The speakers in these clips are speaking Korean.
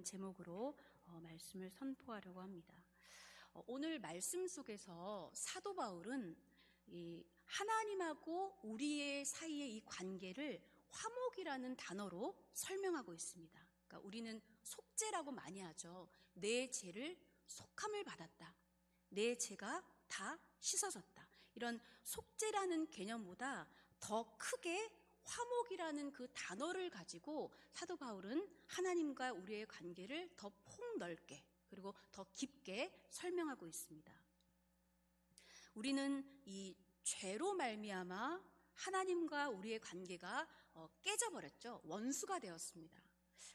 제목으로 말씀을 선포하려고 합니다. 오늘 말씀 속에서 사도 바울은 이 하나님하고 우리의 사이의 이 관계를 화목이라는 단어로 설명하고 있습니다. 그러니까 우리는 속죄라고 많이 하죠. 내 죄를 속함을 받았다. 내 죄가 다 씻어졌다. 이런 속죄라는 개념보다 더 크게 화목이라는 그 단어를 가지고 사도 바울은 하나님과 우리의 관계를 더 폭넓게 그리고 더 깊게 설명하고 있습니다. 우리는 이 죄로 말미암아 하나님과 우리의 관계가 깨져버렸죠. 원수가 되었습니다.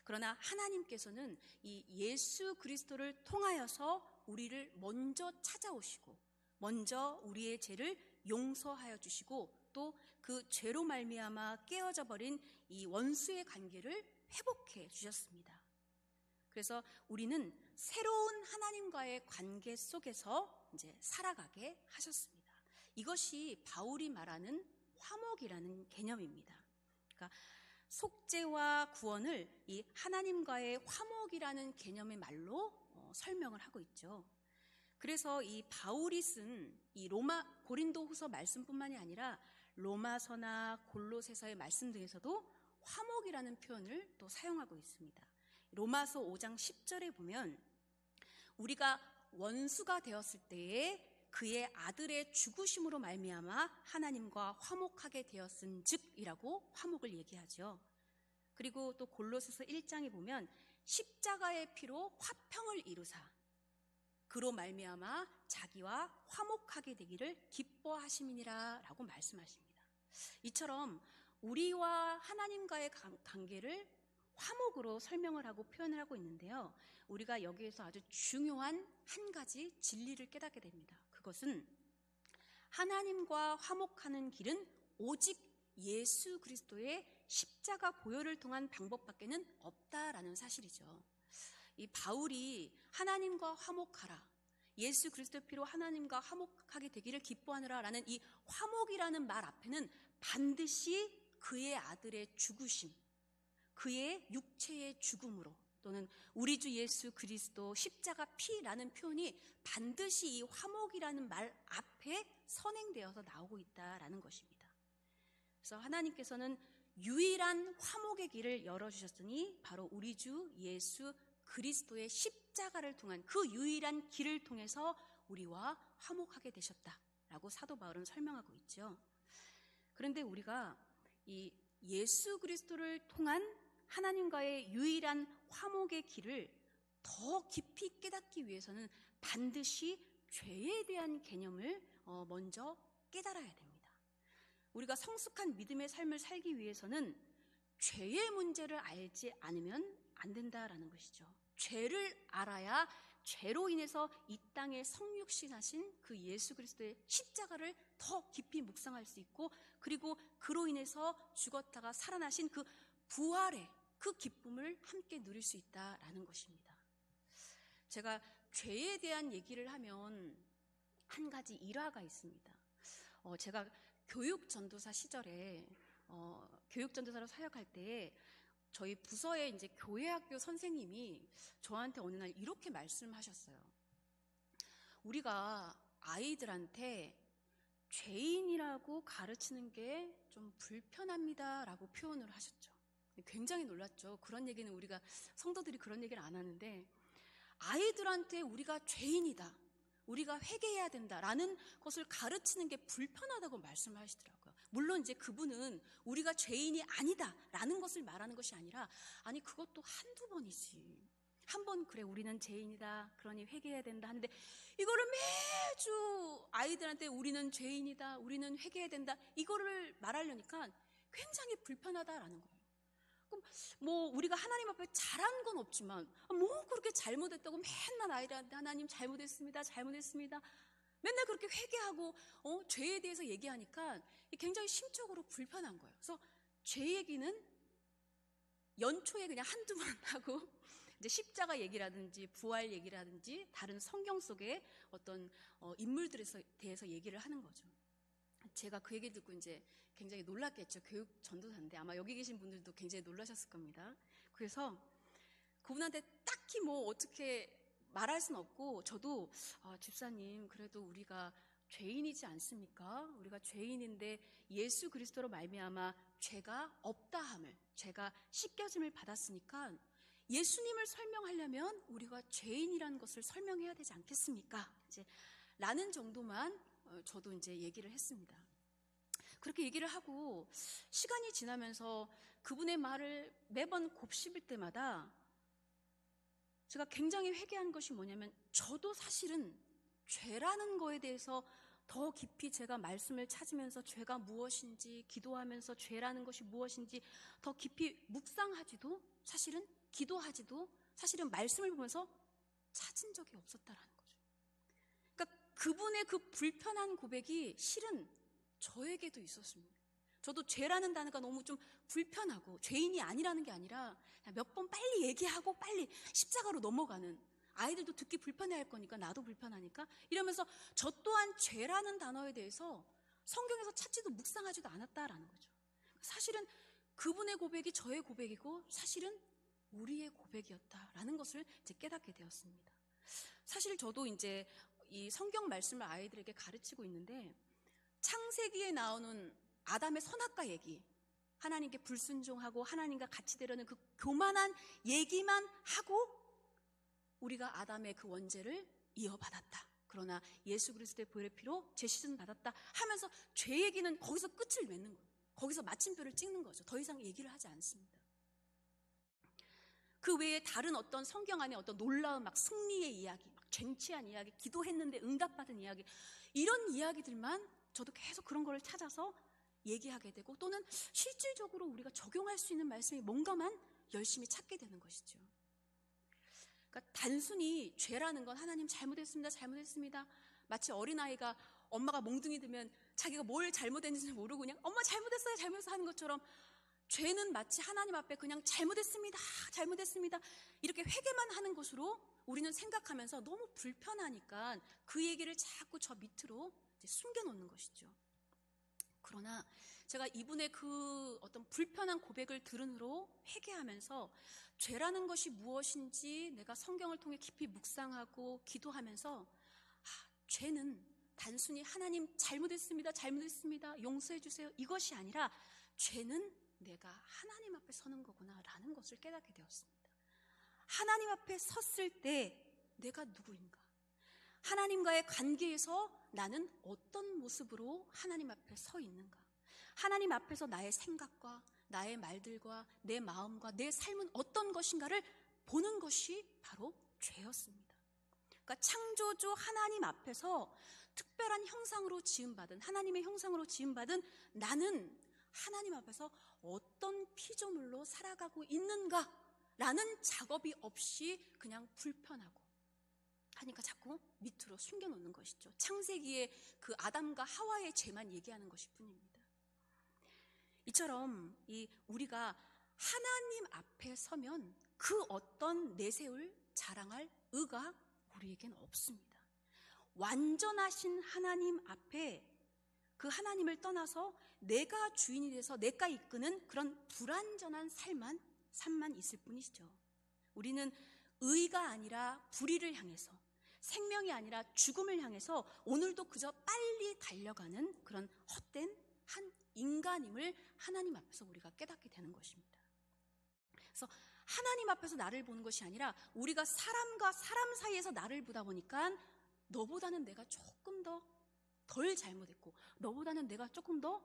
그러나 하나님께서는 이 예수 그리스도를 통하여서 우리를 먼저 찾아오시고 먼저 우리의 죄를 용서하여 주시고 또 그 죄로 말미암아 깨어져 버린 이 원수의 관계를 회복해 주셨습니다. 그래서 우리는 새로운 하나님과의 관계 속에서 이제 살아가게 하셨습니다. 이것이 바울이 말하는 화목이라는 개념입니다. 그러니까 속죄와 구원을 이 하나님과의 화목이라는 개념의 말로 설명을 하고 있죠. 그래서 이 바울이 쓴 이 고린도후서 말씀뿐만이 아니라 로마서나 골로새서의 말씀 등에서도 화목이라는 표현을 또 사용하고 있습니다. 로마서 5장 10절에 보면 우리가 원수가 되었을 때에 그의 아들의 죽으심으로 말미암아 하나님과 화목하게 되었은즉이라고 화목을 얘기하죠. 그리고 또 골로새서 1장에 보면 십자가의 피로 화평을 이루사 그로 말미암아 자기와 화목하게 되기를 기뻐하심이니라 라고 말씀하십니다. 이처럼 우리와 하나님과의 관계를 화목으로 설명을 하고 표현을 하고 있는데요. 우리가 여기에서 아주 중요한 한 가지 진리를 깨닫게 됩니다. 그것은 하나님과 화목하는 길은 오직 예수 그리스도의 십자가 보혈을 통한 방법밖에는 없다라는 사실이죠. 이 바울이 하나님과 화목하라, 예수 그리스도의 피로 하나님과 화목하게 되기를 기뻐하느라 라는 이 화목이라는 말 앞에는 반드시 그의 아들의 죽으심, 그의 육체의 죽음으로 또는 우리 주 예수 그리스도 십자가 피라는 표현이 반드시 이 화목이라는 말 앞에 선행되어서 나오고 있다라는 것입니다. 그래서 하나님께서는 유일한 화목의 길을 열어주셨으니 바로 우리 주 예수 그리스도의 십자가를 통한 그 유일한 길을 통해서 우리와 화목하게 되셨다라고 사도 바울은 설명하고 있죠. 그런데 우리가 이 예수 그리스도를 통한 하나님과의 유일한 화목의 길을 더 깊이 깨닫기 위해서는 반드시 죄에 대한 개념을 먼저 깨달아야 됩니다. 우리가 성숙한 믿음의 삶을 살기 위해서는 죄의 문제를 알지 않으면 안 된다라는 것이죠. 죄를 알아야 죄로 인해서 이 땅에 성육신하신 그 예수 그리스도의 십자가를 더 깊이 묵상할 수 있고 그리고 그로 인해서 죽었다가 살아나신 그 부활의 그 기쁨을 함께 누릴 수 있다라는 것입니다. 제가 죄에 대한 얘기를 하면 한 가지 일화가 있습니다. 제가 교육전도사 시절에 교육전도사로 사역할 때 저희 부서의 이제 교회학교 선생님이 저한테 어느 날 이렇게 말씀하셨어요. 우리가 아이들한테 죄인이라고 가르치는 게 좀 불편합니다라고 표현을 하셨죠. 굉장히 놀랐죠. 그런 얘기는 우리가 성도들이 그런 얘기를 안 하는데 아이들한테 우리가 죄인이다, 우리가 회개해야 된다라는 것을 가르치는 게 불편하다고 말씀하시더라고요. 물론 이제 그분은 우리가 죄인이 아니다라는 것을 말하는 것이 아니라 아니 그것도 한두 번이지. 한 번 그래 우리는 죄인이다 그러니 회개해야 된다 하는데 이거를 매주 아이들한테 우리는 죄인이다 우리는 회개해야 된다 이거를 말하려니까 굉장히 불편하다라는 거예요. 그럼 뭐 우리가 하나님 앞에 잘한 건 없지만 뭐 그렇게 잘못했다고 맨날 아이들한테 하나님 잘못했습니다 잘못했습니다 맨날 그렇게 회개하고 죄에 대해서 얘기하니까 굉장히 심적으로 불편한 거예요. 그래서 죄 얘기는 연초에 그냥 한두 번 하고 이제 십자가 얘기라든지 부활 얘기라든지 다른 성경 속의 어떤 인물들에 대해서 얘기를 하는 거죠. 제가 그 얘기 듣고 이제 굉장히 놀랐겠죠. 교육 전도사인데 아마 여기 계신 분들도 굉장히 놀라셨을 겁니다. 그래서 그분한테 딱히 뭐 어떻게 말할 수는 없고, 저도 집사님 그래도 우리가 죄인이지 않습니까? 우리가 죄인인데 예수 그리스도로 말미암아 죄가 없다함을, 죄가 씻겨짐을 받았으니까 예수님을 설명하려면 우리가 죄인이라는 것을 설명해야 되지 않겠습니까? 이제 라는 정도만 저도 이제 얘기를 했습니다. 그렇게 얘기를 하고 시간이 지나면서 그분의 말을 매번 곱씹을 때마다 제가 굉장히 회개한 것이 뭐냐면, 저도 사실은 죄라는 거에 대해서 더 깊이 제가 말씀을 찾으면서 죄가 무엇인지, 기도하면서 죄라는 것이 무엇인지 더 깊이 묵상하지도, 사실은 기도하지도, 사실은 말씀을 보면서 찾은 적이 없었다라는 거죠. 그러니까 그분의 그 불편한 고백이 실은 저에게도 있었습니다. 저도 죄라는 단어가 너무 좀 불편하고, 죄인이 아니라는 게 아니라 몇 번 빨리 얘기하고 빨리 십자가로 넘어가는, 아이들도 듣기 불편해할 거니까 나도 불편하니까 이러면서 저 또한 죄라는 단어에 대해서 성경에서 찾지도 묵상하지도 않았다라는 거죠. 사실은 그분의 고백이 저의 고백이고 사실은 우리의 고백이었다라는 것을 이제 깨닫게 되었습니다. 사실 저도 이제 이 성경 말씀을 아이들에게 가르치고 있는데, 창세기에 나오는 아담의 선악과 얘기, 하나님께 불순종하고 하나님과 같이 되려는 그 교만한 얘기만 하고 우리가 아담의 그 원죄를 이어받았다, 그러나 예수 그리스도의 보혈의 피로 죄시즌 받았다 하면서 죄 얘기는 거기서 끝을 맺는 거예요. 거기서 마침표를 찍는 거죠. 더 이상 얘기를 하지 않습니다. 그 외에 다른 어떤 성경 안에 어떤 놀라운 막 승리의 이야기, 막 쟁취한 이야기, 기도했는데 응답받은 이야기, 이런 이야기들만 저도 계속 그런 거를 찾아서 얘기하게 되고, 또는 실질적으로 우리가 적용할 수 있는 말씀이 뭔가만 열심히 찾게 되는 것이죠. 그러니까 단순히 죄라는 건 하나님 잘못했습니다, 잘못했습니다, 마치 어린아이가 엄마가 몽둥이 들면 자기가 뭘 잘못했는지 모르고 그냥 엄마 잘못했어요, 잘못했어요 하는 것처럼, 죄는 마치 하나님 앞에 그냥 잘못했습니다, 잘못했습니다 이렇게 회개만 하는 것으로 우리는 생각하면서 너무 불편하니까 그 얘기를 자꾸 저 밑으로 이제 숨겨놓는 것이죠. 그러나 제가 이분의 그 어떤 불편한 고백을 들은 후로 회개하면서 죄라는 것이 무엇인지 내가 성경을 통해 깊이 묵상하고 기도하면서, 죄는 단순히 하나님 잘못했습니다, 잘못했습니다, 용서해 주세요 이것이 아니라 죄는 내가 하나님 앞에 서는 거구나 라는 것을 깨닫게 되었습니다. 하나님 앞에 섰을 때 내가 누구인가, 하나님과의 관계에서 나는 어떤 모습으로 하나님 앞에 서 있는가, 하나님 앞에서 나의 생각과 나의 말들과 내 마음과 내 삶은 어떤 것인가를 보는 것이 바로 죄였습니다. 그러니까 창조주 하나님 앞에서 특별한 형상으로 지음받은, 하나님의 형상으로 지음받은 나는 하나님 앞에서 어떤 피조물로 살아가고 있는가라는 작업이 없이 그냥 불편하고 하니까 자꾸 밑으로 숨겨놓는 것이죠. 창세기에 그 아담과 하와의 죄만 얘기하는 것일 뿐입니다. 이처럼 우리가 하나님 앞에 서면 그 어떤 내세울, 자랑할 의가 우리에겐 없습니다. 완전하신 하나님 앞에 그 하나님을 떠나서 내가 주인이 돼서 내가 이끄는 그런 불완전한 삶만 있을 뿐이죠. 우리는 의가 아니라 불의를 향해서, 생명이 아니라 죽음을 향해서 오늘도 그저 빨리 달려가는 그런 헛된 한 인간임을 하나님 앞에서 우리가 깨닫게 되는 것입니다. 그래서 하나님 앞에서 나를 보는 것이 아니라 우리가 사람과 사람 사이에서 나를 보다 보니까 너보다는 내가 조금 덜 잘못했고, 너보다는 내가 조금 더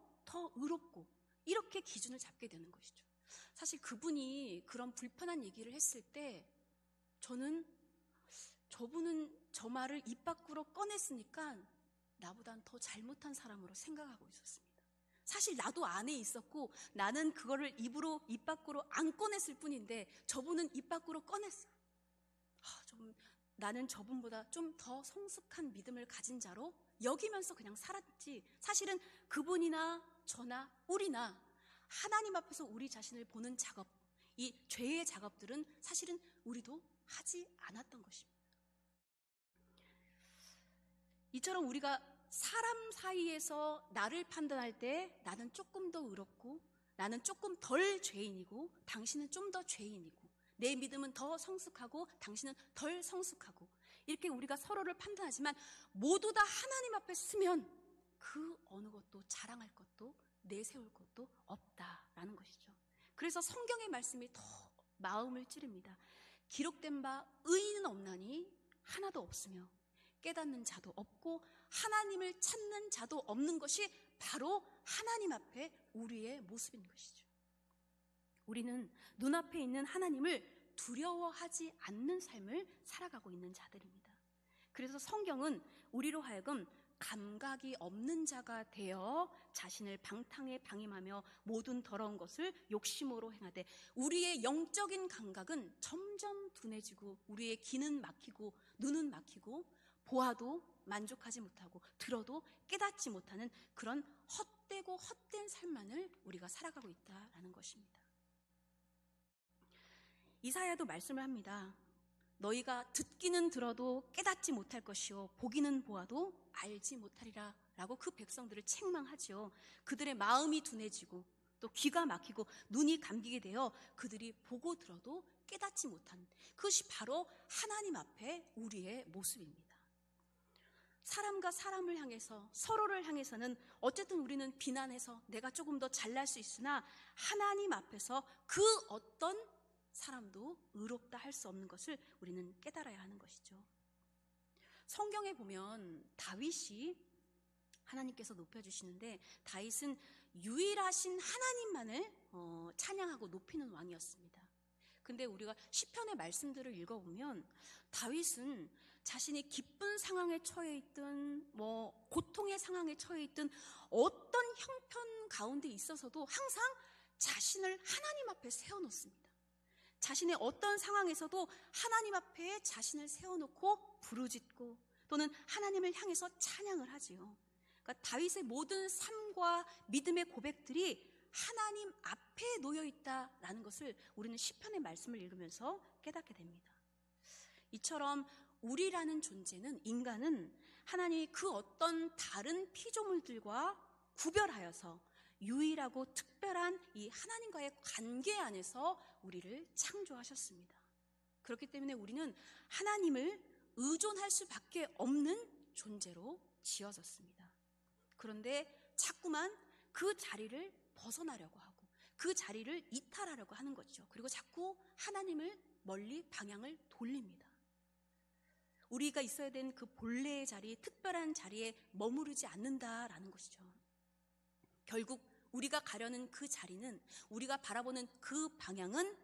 의롭고, 이렇게 기준을 잡게 되는 것이죠. 사실 그분이 그런 불편한 얘기를 했을 때 저는 저분은 저 말을 입 밖으로 꺼냈으니까 나보단 더 잘못한 사람으로 생각하고 있었습니다. 사실 나도 안에 있었고 나는 그거를 입 밖으로 안 꺼냈을 뿐인데 저분은 입 밖으로 꺼냈어요. 나는 저분보다 좀 더 성숙한 믿음을 가진 자로 여기면서 그냥 살았지, 사실은 그분이나 저나 우리나 하나님 앞에서 우리 자신을 보는 작업, 이 죄의 작업들은 사실은 우리도 하지 않았던 것입니다. 이처럼 우리가 사람 사이에서 나를 판단할 때 나는 조금 더 의롭고, 나는 조금 덜 죄인이고, 당신은 좀 더 죄인이고, 내 믿음은 더 성숙하고 당신은 덜 성숙하고, 이렇게 우리가 서로를 판단하지만 모두 다 하나님 앞에 서면 그 어느 것도 자랑할 것도 내세울 것도 없다라는 것이죠. 그래서 성경의 말씀이 더 마음을 찌릅니다. 기록된 바 의인은 없나니 하나도 없으며 깨닫는 자도 없고 하나님을 찾는 자도 없는 것이 바로 하나님 앞에 우리의 모습인 것이죠. 우리는 눈앞에 있는 하나님을 두려워하지 않는 삶을 살아가고 있는 자들입니다. 그래서 성경은 우리로 하여금 감각이 없는 자가 되어 자신을 방탕에 방임하며 모든 더러운 것을 욕심으로 행하되, 우리의 영적인 감각은 점점 둔해지고 우리의 귀는 막히고 눈은 막히고 보아도 만족하지 못하고 들어도 깨닫지 못하는 그런 헛되고 헛된 삶만을 우리가 살아가고 있다라는 것입니다. 이사야도 말씀을 합니다. 너희가 듣기는 들어도 깨닫지 못할 것이요 보기는 보아도 알지 못하리라 라고 그 백성들을 책망하지요. 그들의 마음이 둔해지고 또 귀가 막히고 눈이 감기게 되어 그들이 보고 들어도 깨닫지 못한, 그것이 바로 하나님 앞에 우리의 모습입니다. 사람과 사람을 향해서, 서로를 향해서는 어쨌든 우리는 비난해서 내가 조금 더 잘날 수 있으나 하나님 앞에서 그 어떤 사람도 의롭다 할 수 없는 것을 우리는 깨달아야 하는 것이죠. 성경에 보면 다윗이 하나님께서 높여주시는데, 다윗은 유일하신 하나님만을 찬양하고 높이는 왕이었습니다. 근데 우리가 시편의 말씀들을 읽어보면 다윗은 자신이 기쁜 상황에 처해 있든 고통의 상황에 처해 있든 어떤 형편 가운데 있어서도 항상 자신을 하나님 앞에 세워놓습니다. 자신의 어떤 상황에서도 하나님 앞에 자신을 세워놓고 부르짖고 또는 하나님을 향해서 찬양을 하지요. 그러니까 다윗의 모든 삶과 믿음의 고백들이 하나님 앞에 놓여 있다라는 것을 우리는 시편의 말씀을 읽으면서 깨닫게 됩니다. 이처럼 우리라는 존재는, 인간은 하나님이 그 어떤 다른 피조물들과 구별하여서 유일하고 특별한 이 하나님과의 관계 안에서 우리를 창조하셨습니다. 그렇기 때문에 우리는 하나님을 의존할 수밖에 없는 존재로 지어졌습니다. 그런데 자꾸만 그 자리를 벗어나려고 하고 그 자리를 이탈하려고 하는 거죠. 그리고 자꾸 하나님을 멀리 방향을 돌립니다. 우리가 있어야 되는 그 본래의 자리, 특별한 자리에 머무르지 않는다라는 것이죠. 결국 우리가 가려는 그 자리는, 우리가 바라보는 그 방향은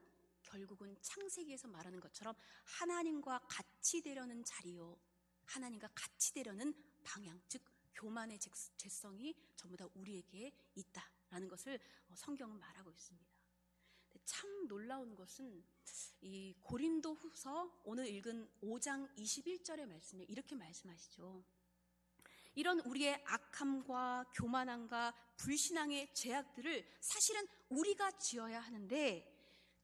결국은 창세기에서 말하는 것처럼 하나님과 같이 되려는 자리요, 하나님과 같이 되려는 방향, 즉 교만의 죄성이 전부 다 우리에게 있다라는 것을 성경은 말하고 있습니다. 참 놀라운 것은 이 고린도후서 오늘 읽은 5장 21절의 말씀에 이렇게 말씀하시죠. 이런 우리의 악함과 교만함과 불신앙의 죄악들을 사실은 우리가 지어야 하는데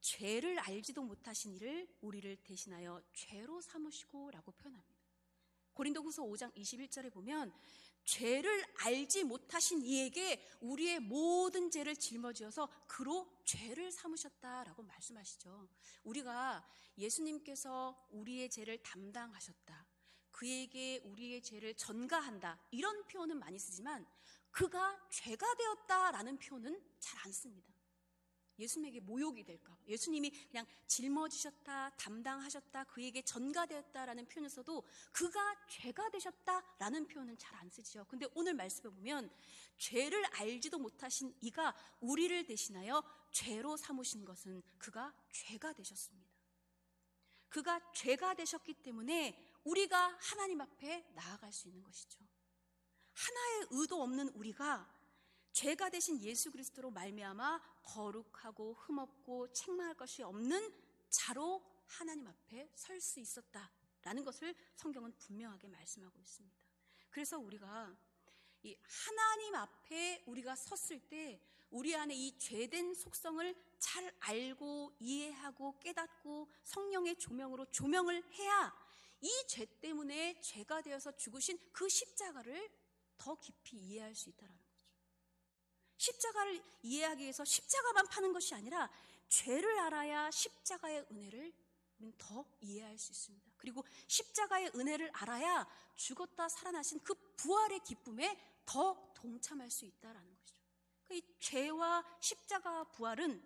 죄를 알지도 못하신 이를 우리를 대신하여 죄로 삼으시고 라고 표현합니다. 고린도후서 5장 21절에 보면 죄를 알지 못하신 이에게 우리의 모든 죄를 짊어지어서 그로 죄를 삼으셨다라고 말씀하시죠. 우리가 예수님께서 우리의 죄를 담당하셨다, 그에게 우리의 죄를 전가한다, 이런 표현은 많이 쓰지만 그가 죄가 되었다라는 표현은 잘 안 씁니다. 예수님에게 모욕이 될까 봐, 예수님이 그냥 짊어지셨다, 담당하셨다, 그에게 전가되었다라는 표현을 써도 그가 죄가 되셨다라는 표현은 잘 안 쓰지요. 근데 오늘 말씀에 보면 죄를 알지도 못하신 이가 우리를 대신하여 죄로 삼으신 것은 그가 죄가 되셨습니다. 그가 죄가 되셨기 때문에 우리가 하나님 앞에 나아갈 수 있는 것이죠. 하나의 의도 없는 우리가 죄가 되신 예수 그리스도로 말미암아 거룩하고 흠없고 책망할 것이 없는 자로 하나님 앞에 설 수 있었다라는 것을 성경은 분명하게 말씀하고 있습니다. 그래서 우리가 이 하나님 앞에 우리가 섰을 때 우리 안에 이 죄된 속성을 잘 알고 이해하고 깨닫고 성령의 조명으로 조명을 해야 이 죄 때문에 죄가 되어서 죽으신 그 십자가를 더 깊이 이해할 수 있다라는 거죠. 십자가를 이해하기 위해서 십자가만 파는 것이 아니라 죄를 알아야 십자가의 은혜를 더 이해할 수 있습니다. 그리고 십자가의 은혜를 알아야 죽었다 살아나신 그 부활의 기쁨에 더 동참할 수 있다라는 것이죠. 이 죄와 십자가 부활은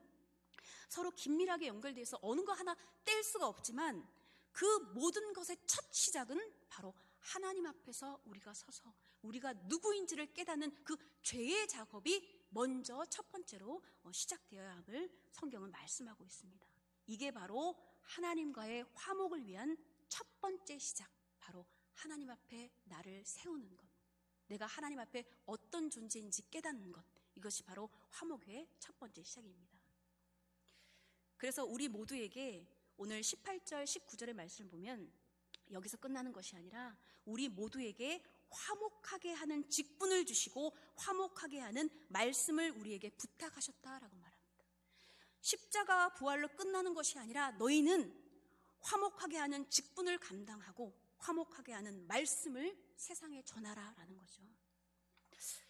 서로 긴밀하게 연결돼서 어느 거 하나 뗄 수가 없지만 그 모든 것의 첫 시작은 바로 하나님 앞에서 우리가 서서 우리가 누구인지를 깨닫는 그 죄의 작업이 먼저 첫 번째로 시작되어야 함을 성경은 말씀하고 있습니다. 이게 바로 하나님과의 화목을 위한 첫 번째 시작, 바로 하나님 앞에 나를 세우는 것, 내가 하나님 앞에 어떤 존재인지 깨닫는 것, 이것이 바로 화목의 첫 번째 시작입니다. 그래서 우리 모두에게 오늘 18절, 19절의 말씀을 보면 여기서 끝나는 것이 아니라 우리 모두에게 화목하게 하는 직분을 주시고 화목하게 하는 말씀을 우리에게 부탁하셨다라고 말합니다. 십자가 부활로 끝나는 것이 아니라 너희는 화목하게 하는 직분을 감당하고 화목하게 하는 말씀을 세상에 전하라라는 거죠.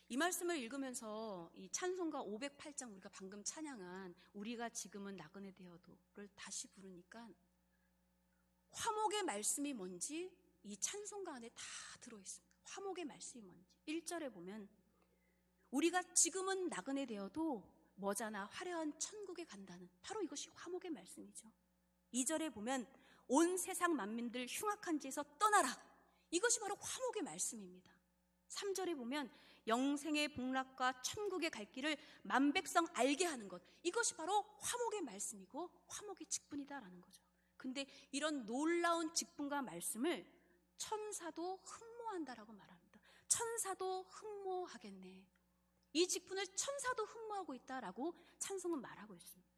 이 말씀을 읽으면서 이 찬송가 508장 우리가 방금 찬양한 우리가 지금은 나그네 되어도를 다시 부르니까 화목의 말씀이 뭔지 이 찬송가 안에 다 들어있습니다. 화목의 말씀이 뭔지 1절에 보면 우리가 지금은 나그네 되어도 머자나 화려한 천국에 간다는 바로 이것이 화목의 말씀이죠. 2절에 보면 온 세상 만민들 흉악한 지에서 떠나라, 이것이 바로 화목의 말씀입니다. 3절에 보면 영생의 복락과 천국의 갈 길을 만백성 알게 하는 것, 이것이 바로 화목의 말씀이고 화목의 직분이다라는 거죠. 근데 이런 놀라운 직분과 말씀을 천사도 흠모한다라고 말합니다. 천사도 흠모하겠네. 이 직분을 천사도 흠모하고 있다라고 찬송은 말하고 있습니다.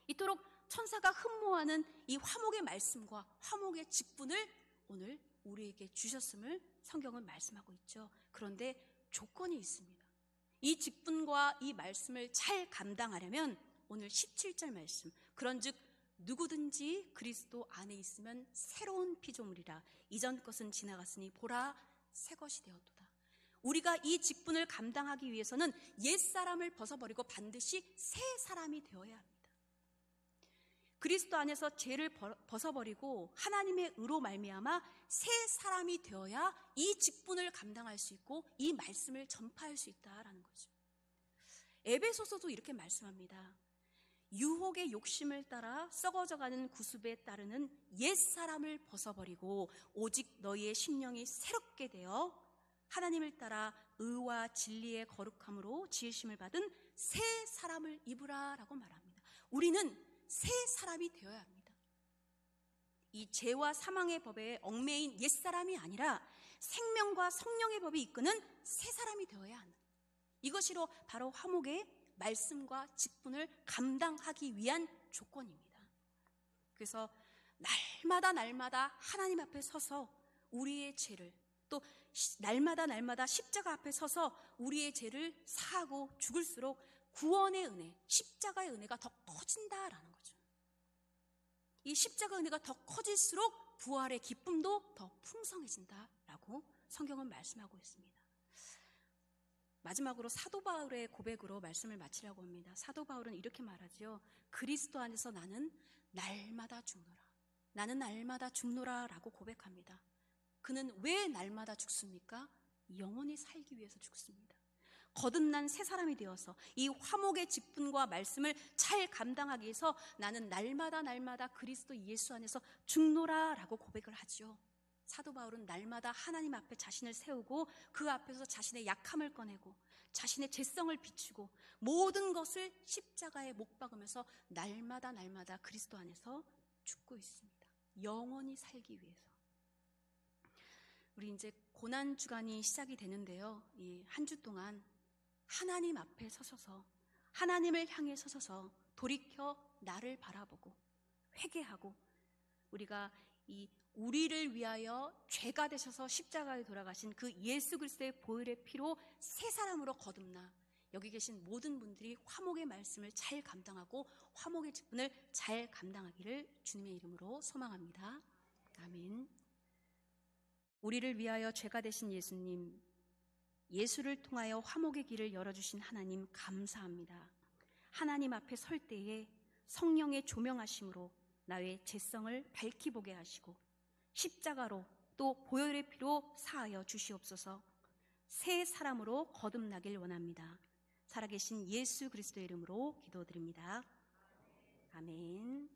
이토록 천사가 흠모하는 이 화목의 말씀과 화목의 직분을 오늘 우리에게 주셨음을 성경은 말씀하고 있죠. 그런데 조건이 있습니다. 이 직분과 이 말씀을 잘 감당하려면 오늘 17절 말씀, 그런즉 누구든지 그리스도 안에 있으면 새로운 피조물이라 이전 것은 지나갔으니 보라 새 것이 되었도다. 우리가 이 직분을 감당하기 위해서는 옛사람을 벗어버리고 반드시 새 사람이 되어야 합니다. 그리스도 안에서 죄를 벗어버리고 하나님의 의로 말미암아 새 사람이 되어야 이 직분을 감당할 수 있고 이 말씀을 전파할 수 있다라는 거죠. 에베소서도 이렇게 말씀합니다. 유혹의 욕심을 따라 썩어져가는 구습에 따르는 옛사람을 벗어버리고 오직 너희의 심령이 새롭게 되어 하나님을 따라 의와 진리의 거룩함으로 지으심을 받은 새 사람을 입으라 라고 말합니다. 우리는 새 사람이 되어야 합니다. 이 죄와 사망의 법에 얽매인 옛사람이 아니라 생명과 성령의 법이 이끄는 새 사람이 되어야 한다. 이것이로 바로 화목의 말씀과 직분을 감당하기 위한 조건입니다. 그래서 날마다 하나님 앞에 서서 우리의 죄를, 또 날마다 십자가 앞에 서서 우리의 죄를 사하고 죽을수록 구원의 은혜, 십자가의 은혜가 더 커진다라는 거죠. 이 십자가 은혜가 더 커질수록 부활의 기쁨도 더 풍성해진다라고 성경은 말씀하고 있습니다. 마지막으로 사도 바울의 고백으로 말씀을 마치려고 합니다. 사도 바울은 이렇게 말하죠. 그리스도 안에서 나는 날마다 죽노라. 나는 날마다 죽노라 라고 고백합니다. 그는 왜 날마다 죽습니까? 영원히 살기 위해서 죽습니다. 거듭난 새 사람이 되어서 이 화목의 직분과 말씀을 잘 감당하기 위해서 나는 날마다 그리스도 예수 안에서 죽노라 라고 고백을 하죠. 사도 바울은 날마다 하나님 앞에 자신을 세우고 그 앞에서 자신의 약함을 꺼내고 자신의 죄성을 비추고 모든 것을 십자가에 못 박으면서 날마다 그리스도 안에서 죽고 있습니다. 영원히 살기 위해서. 우리 이제 고난주간이 시작이 되는데요. 이 한 주 동안 하나님 앞에 서셔서 하나님을 향해 서셔서 돌이켜 나를 바라보고 회개하고 우리가 이 우리를 위하여 죄가 되셔서 십자가에 돌아가신 그 예수 그리스도의 보혈의 피로 새 사람으로 거듭나 여기 계신 모든 분들이 화목의 말씀을 잘 감당하고 화목의 직분을 잘 감당하기를 주님의 이름으로 소망합니다. 아멘. 우리를 위하여 죄가 되신 예수님, 예수를 통하여 화목의 길을 열어주신 하나님 감사합니다. 하나님 앞에 설 때에 성령의 조명하심으로 나의 죄성을 밝히 보게 하시고 십자가로 또 보혈의 피로 사하여 주시옵소서. 새 사람으로 거듭나길 원합니다. 살아계신 예수 그리스도의 이름으로 기도드립니다. 아멘.